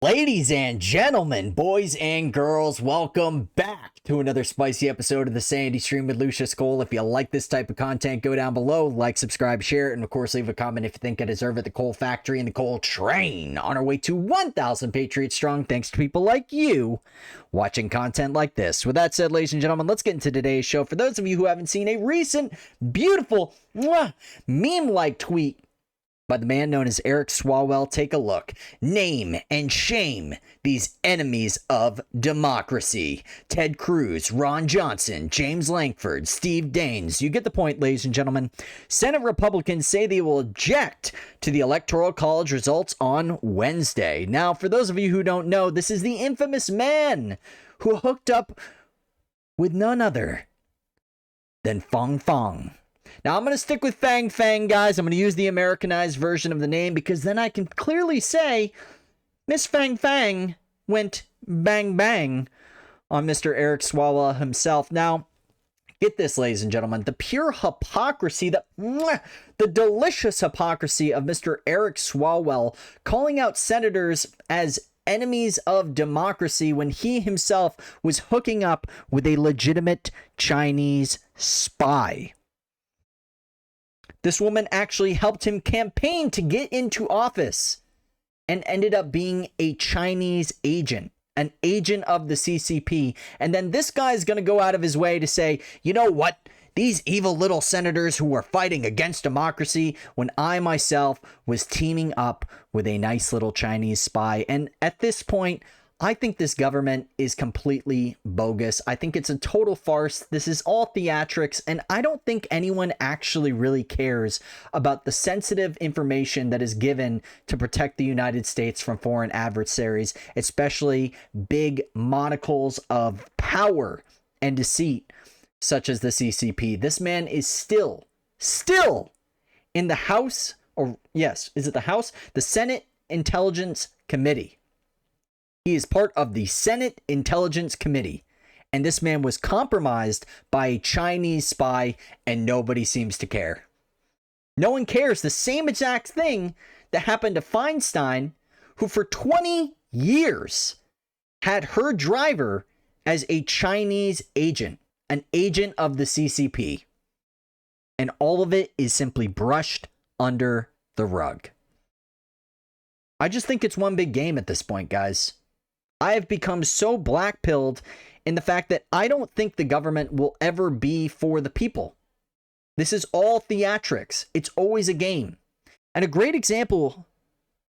Ladies and gentlemen, boys and girls, welcome back to another spicy episode of the Sandy Stream with Lucius Cole. If you like this type of content, go down below, like, subscribe, share it, and of course leave a comment if you think I deserve it. The Cole Factory and the Cole Train on our way to 1,000 Patriots strong, thanks to people like you watching content like this. With that said, ladies and gentlemen, let's get into today's show. For those of you who haven't seen a recent, beautiful, meme-like tweet by the man known as Eric Swalwell, take a look. Name and shame these enemies of democracy. Ted Cruz, Ron Johnson, James Lankford, Steve Daines. You get the point, ladies and gentlemen. Senate Republicans say they will object to the Electoral College results on Wednesday. Now, for those of you who don't know, this is the infamous man who hooked up with none other than Fong Fong. Now, I'm going to stick with Fang Fang, guys. I'm going to use the Americanized version of the name because then I can clearly say Miss Fang Fang went bang bang on Mr. Eric Swalwell himself. Now, get this, ladies and gentlemen. The pure hypocrisy, the delicious hypocrisy of Mr. Eric Swalwell calling out senators as enemies of democracy when he himself was hooking up with a legitimate Chinese spy. This woman actually helped him campaign to get into office and ended up being a Chinese agent, an agent of the CCP. And then this guy's going to go out of his way to say, you know what? These evil little senators who were fighting against democracy when I myself was teaming up with a nice little Chinese spy. And at this point, I think this government is completely bogus. I think it's a total farce. This is all theatrics, and I don't think anyone actually really cares about the sensitive information that is given to protect the United States from foreign adversaries, especially big monocles of power and deceit, such as the CCP. This man is still in the House, or yes, is it the House? The Senate Intelligence Committee. He is part of the Senate Intelligence Committee, and this man was compromised by a Chinese spy, and nobody seems to care. No one cares. The same exact thing that happened to Feinstein, who for 20 years had her driver as a Chinese agent, an agent of the CCP. And all of it is simply brushed under the rug. I just think it's one big game at this point, guys. I have become so black-pilled in the fact that I don't think the government will ever be for the people. This is all theatrics. It's always a game. And a great example,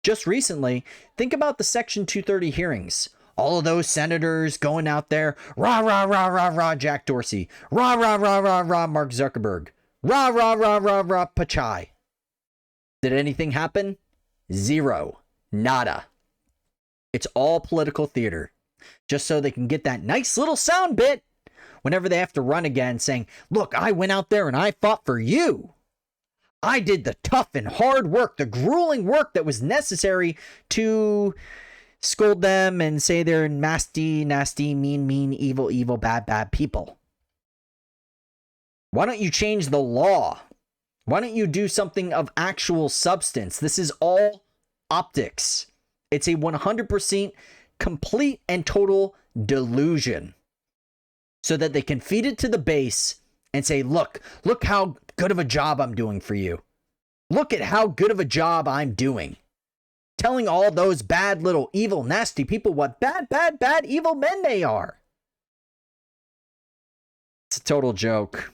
just recently, think about the Section 230 hearings. All of those senators going out there, rah, rah, rah, rah, rah, Jack Dorsey, rah, rah, rah, rah, rah, Mark Zuckerberg, rah, rah, rah, rah, rah, Pachai. Did anything happen? Zero. Nada. It's all political theater, just so they can get that nice little sound bit whenever they have to run again saying, look, I went out there and I fought for you. I did the tough and hard work, the grueling work that was necessary to scold them and say they're nasty, nasty, mean, evil, bad people. Why don't you change the law? Why don't you do something of actual substance? This is all optics. It's a 100% complete and total delusion so that they can feed it to the base and say, look how good of a job I'm doing for you. Look at how good of a job I'm doing. Telling all those bad little evil, nasty people what bad, evil men they are. It's a total joke.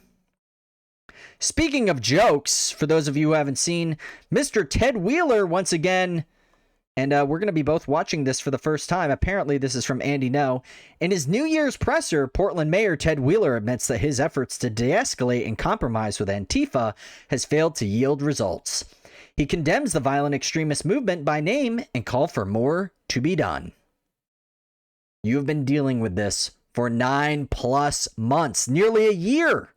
Speaking of jokes, for those of you who haven't seen, Mr. Ted Wheeler once again. And we're going to be both watching this for the first time. Apparently, this is from Andy No. In his New Year's presser, Portland Mayor Ted Wheeler admits that his efforts to de-escalate and compromise with Antifa has failed to yield results. He condemns the violent extremist movement by name and called for more to be done. You have been dealing with this for 9+ months, nearly a year.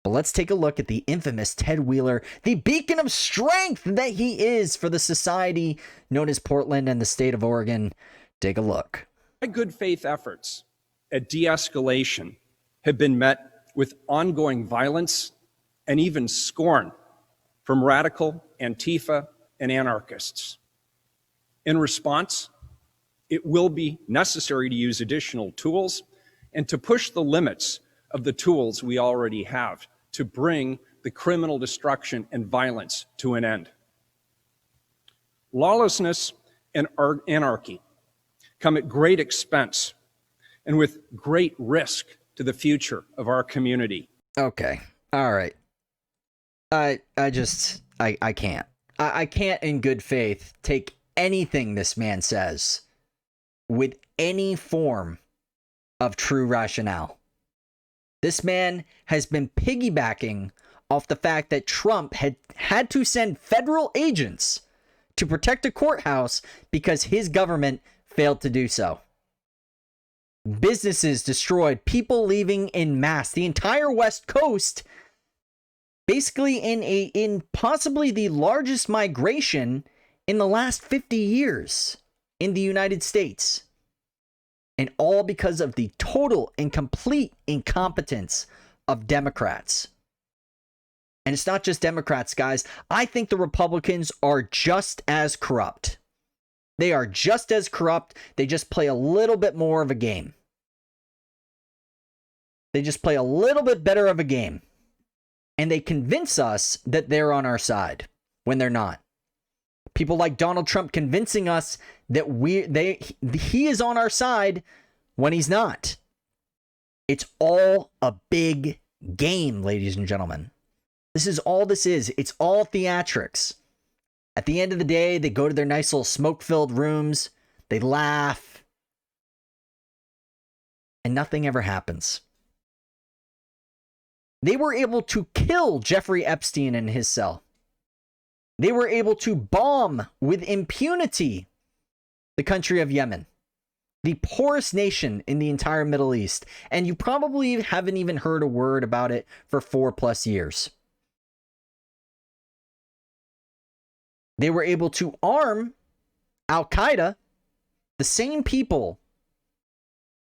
But let's take a look at the infamous Ted Wheeler, the beacon of strength that he is for the society known as Portland and the state of Oregon. Take a look. My good faith efforts at de-escalation have been met with ongoing violence and even scorn from radical Antifa and anarchists. In response, it will be necessary to use additional tools and to push the limits of the tools we already have to bring the criminal destruction and violence to an end. Lawlessness and anarchy come at great expense and with great risk to the future of our community. Okay. All right. I can't. I can't in good faith take anything this man says with any form of true rationale. This man has been piggybacking off the fact that Trump had to send federal agents to protect a courthouse because his government failed to do so. Businesses destroyed, people leaving in mass, the entire West Coast basically in possibly the largest migration in the last 50 years in the United States. And all because of the total and complete incompetence of Democrats. And it's not just Democrats, guys. I think the Republicans are just as corrupt. They are just as corrupt. They just play a little bit more of a game. They just play a little bit better of a game. And they convince us that they're on our side when they're not. People like Donald Trump convincing us that he is on our side when he's not. It's all a big game, ladies and gentlemen. This is all this is. It's all theatrics. At the end of the day, they go to their nice little smoke-filled rooms. They laugh. And nothing ever happens. They were able to kill Jeffrey Epstein in his cell. They were able to bomb with impunity the country of Yemen, the poorest nation in the entire Middle East. And you probably haven't even heard a word about it for 4+ years. They were able to arm Al-Qaeda, the same people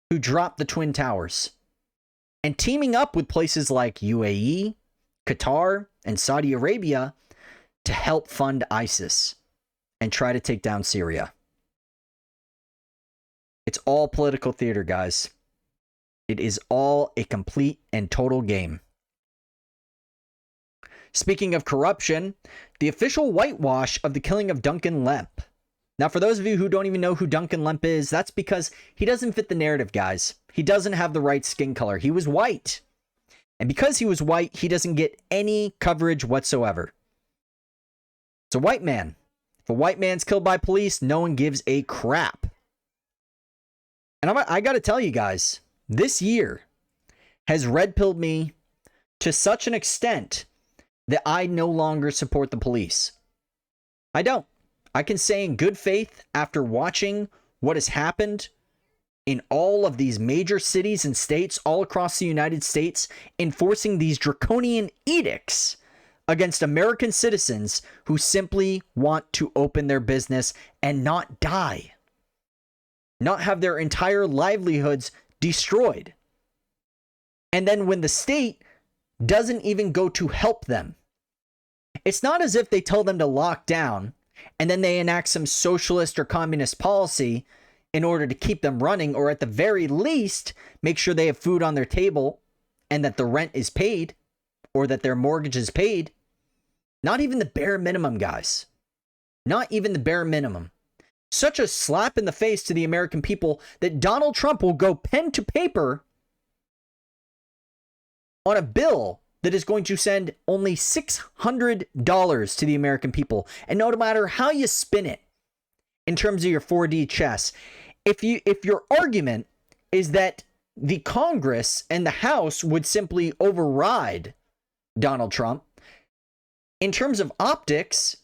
who dropped the Twin Towers, and teaming up with places like UAE, Qatar, and Saudi Arabia to help fund ISIS and try to take down Syria. It's all political theater, guys. It is all a complete and total game. Speaking of corruption, the official whitewash of the killing of Duncan Lemp. Now, for those of you who don't even know who Duncan Lemp is, that's because he doesn't fit the narrative, guys. He doesn't have the right skin color. He was white. And because he was white, he doesn't get any coverage whatsoever. It's a white man. If a white man's killed by police, no one gives a crap. And I got to tell you guys, this year has red-pilled me to such an extent that I no longer support the police. I don't. I can say in good faith, after watching what has happened in all of these major cities and states all across the United States, enforcing these draconian edicts against American citizens who simply want to open their business and not die. Not have their entire livelihoods destroyed. And then when the state doesn't even go to help them, it's not as if they tell them to lock down and then they enact some socialist or communist policy in order to keep them running, or at the very least, make sure they have food on their table and that the rent is paid or that their mortgage is paid. Not even the bare minimum, guys. Not even the bare minimum. Such a slap in the face to the American people that Donald Trump will go pen to paper on a bill that is going to send only $600 to the American people. And no matter how you spin it in terms of your 4D chess, if your argument is that the Congress and the House would simply override Donald Trump, in terms of optics,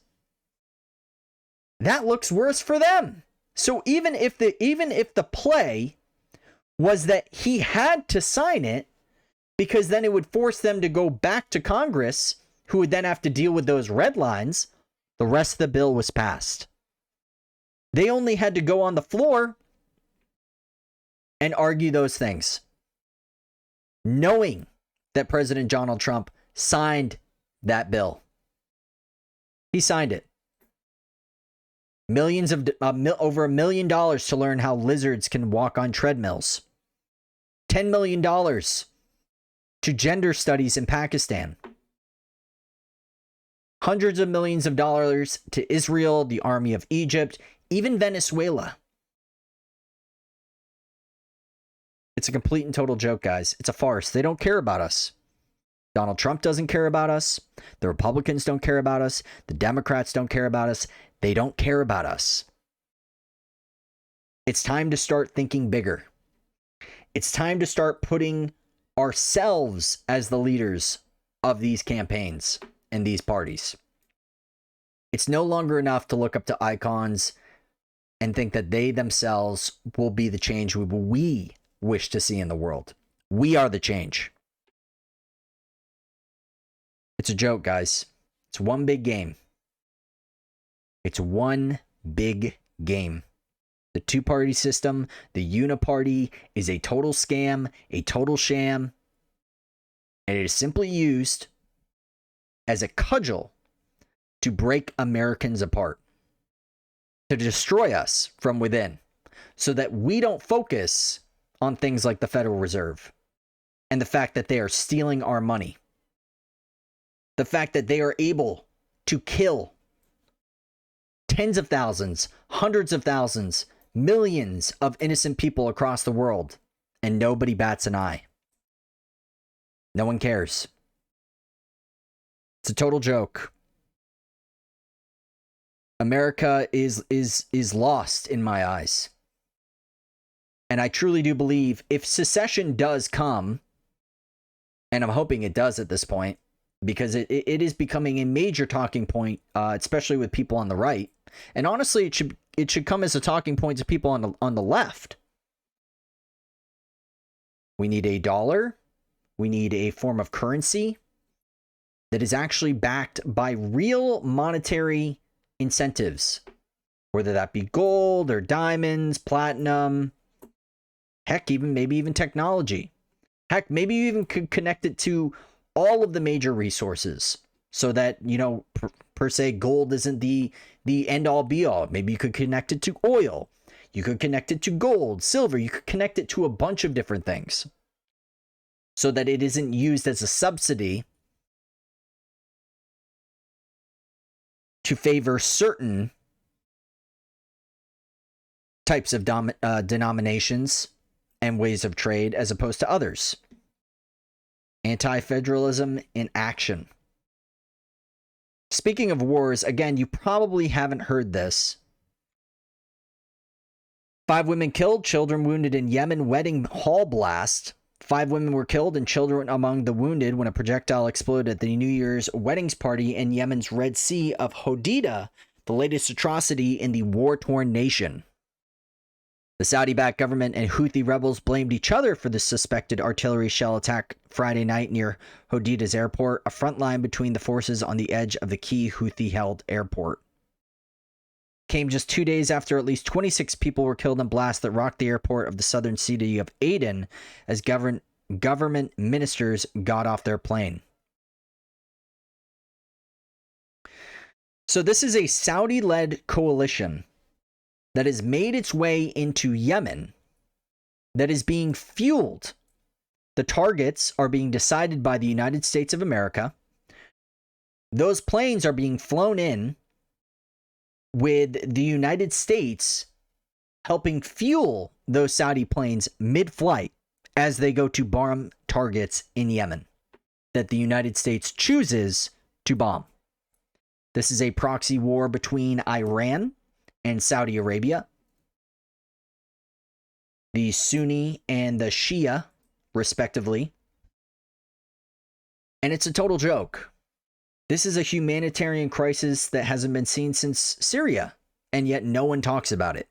that looks worse for them. So even if the play was that he had to sign it, because then it would force them to go back to Congress, who would then have to deal with those red lines, the rest of the bill was passed. They only had to go on the floor and argue those things, knowing that President Donald Trump signed that bill. He signed it. Over $1 million to learn how lizards can walk on treadmills. $10 million to gender studies in Pakistan. Hundreds of millions of dollars to Israel, the army of Egypt, even Venezuela. It's a complete and total joke, guys. It's a farce. They don't care about us. Donald Trump doesn't care about us. The Republicans don't care about us. The Democrats don't care about us. They don't care about us. It's time to start thinking bigger. It's time to start putting ourselves as the leaders of these campaigns and these parties. It's no longer enough to look up to icons and think that they themselves will be the change we wish to see in the world. We are the change. It's a joke, guys. It's one big game. It's one big game. The two-party system, the uni-party, is a total scam, a total sham, and it is simply used as a cudgel to break Americans apart, to destroy us from within, so that we don't focus on things like the Federal Reserve and the fact that they are stealing our money, the fact that they are able to kill tens of thousands, hundreds of thousands, millions of innocent people across the world, and nobody bats an eye. No one cares. It's a total joke. America is lost in my eyes. And I truly do believe if secession does come, and I'm hoping it does at this point, because it is becoming a major talking point, especially with people on the right. And honestly, it should come as a talking point to people on the left. We need a dollar. We need a form of currency that is actually backed by real monetary incentives, whether that be gold or diamonds, platinum, heck, maybe even technology. Heck, maybe you even could connect it to all of the major resources so that, per se, gold isn't the end all be all. Maybe you could connect it to oil. You could connect it to gold, silver. You could connect it to a bunch of different things so that it isn't used as a subsidy to favor certain types of denominations and ways of trade as opposed to others. Anti-federalism in action. Speaking of wars, again, you probably haven't heard this. 5 women killed, children wounded in Yemen wedding hall blast. 5 women were killed and children among the wounded when a projectile exploded at the New Year's weddings party in Yemen's Red Sea of Hodeidah, the latest atrocity in the war-torn nation. The Saudi-backed government and Houthi rebels blamed each other for the suspected artillery shell attack Friday night near Hodeidah's airport, a front line between the forces on the edge of the key Houthi-held airport. Came just 2 days after at least 26 people were killed in blasts that rocked the airport of the southern city of Aden as government ministers got off their plane. So this is a Saudi-led coalition that has made its way into Yemen, that is being fueled. The targets are being decided by the United States of America. Those planes are being flown in with the United States helping fuel those Saudi planes mid-flight as they go to bomb targets in Yemen that the United States chooses to bomb. This is a proxy war between Iran and Saudi Arabia, the Sunni and the Shia, respectively. And it's a total joke. This is a humanitarian crisis that hasn't been seen since Syria, and yet no one talks about it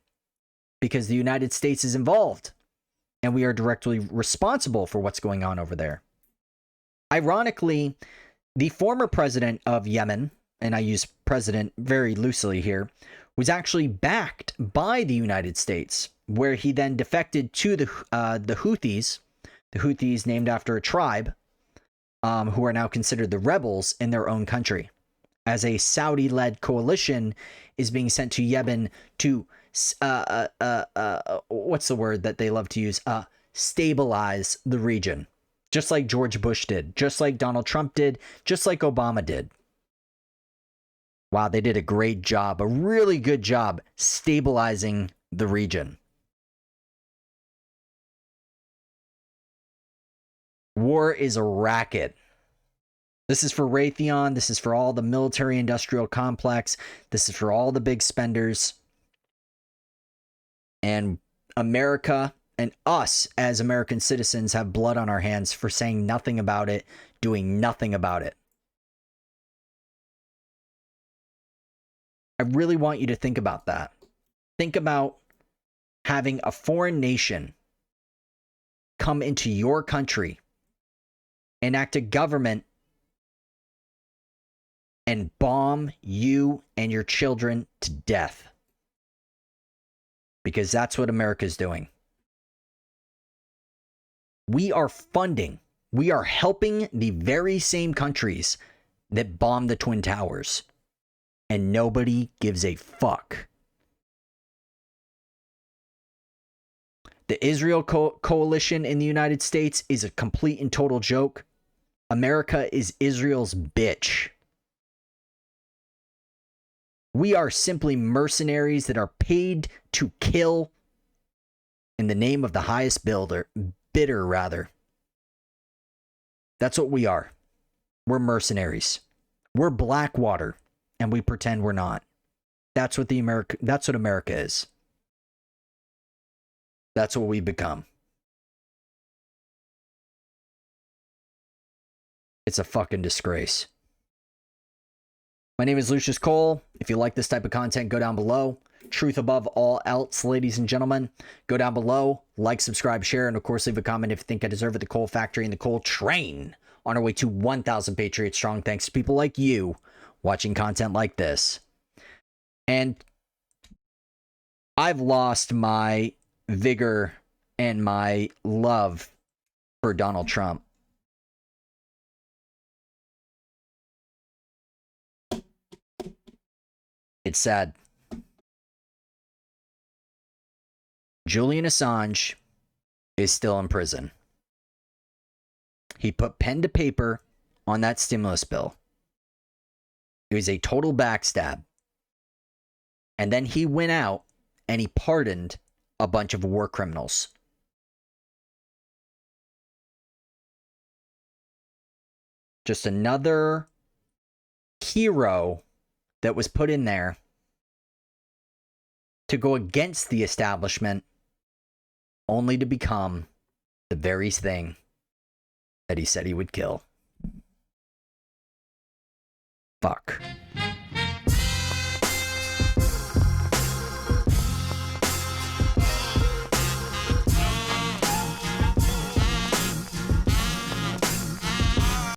because the United States is involved, and we are directly responsible for what's going on over there. Ironically, the former president of Yemen, and I use president very loosely here, was actually backed by the United States, where he then defected to the Houthis named after a tribe, who are now considered the rebels in their own country. as a Saudi-led coalition is being sent to Yemen to, what's the word that they love to use? Stabilize the region. Just like George Bush did, just like Donald Trump did, just like Obama did. Wow, they did a great job, a really good job stabilizing the region. War is a racket. This is for Raytheon. This is for all the military industrial complex. This is for all the big spenders. And America and us as American citizens have blood on our hands for saying nothing about it, doing nothing about it. I really want you to think about that. Think about having a foreign nation come into your country, enact a government, and bomb you and your children to death. Because that's what America's doing. We are funding, we are helping the very same countries that bombed the Twin Towers. And nobody gives a fuck. The Israel coalition in the United States is a complete and total joke. America is Israel's bitch. We are simply mercenaries that are paid to kill in the name of the highest bidder, rather. That's what we are. We're mercenaries. We're Blackwater, and we pretend we're not. That's what America is. That's what we've become. It's a fucking disgrace. My name is Lucius Cole. If you like this type of content, go down below. Truth above all else, ladies and gentlemen. Go down below, like, subscribe, share, and of course leave a comment if you think I deserve it. The Cole Factory and the Cole Train on our way to 1,000 Patriots strong, thanks to people like you watching content like this. And I've lost my vigor and my love for Donald Trump. It's sad. Julian Assange is still in prison. He put pen to paper on that stimulus bill. It was a total backstab. And then he went out and he pardoned a bunch of war criminals. Just another hero that was put in there to go against the establishment, only to become the very thing that he said he would kill. Fuck.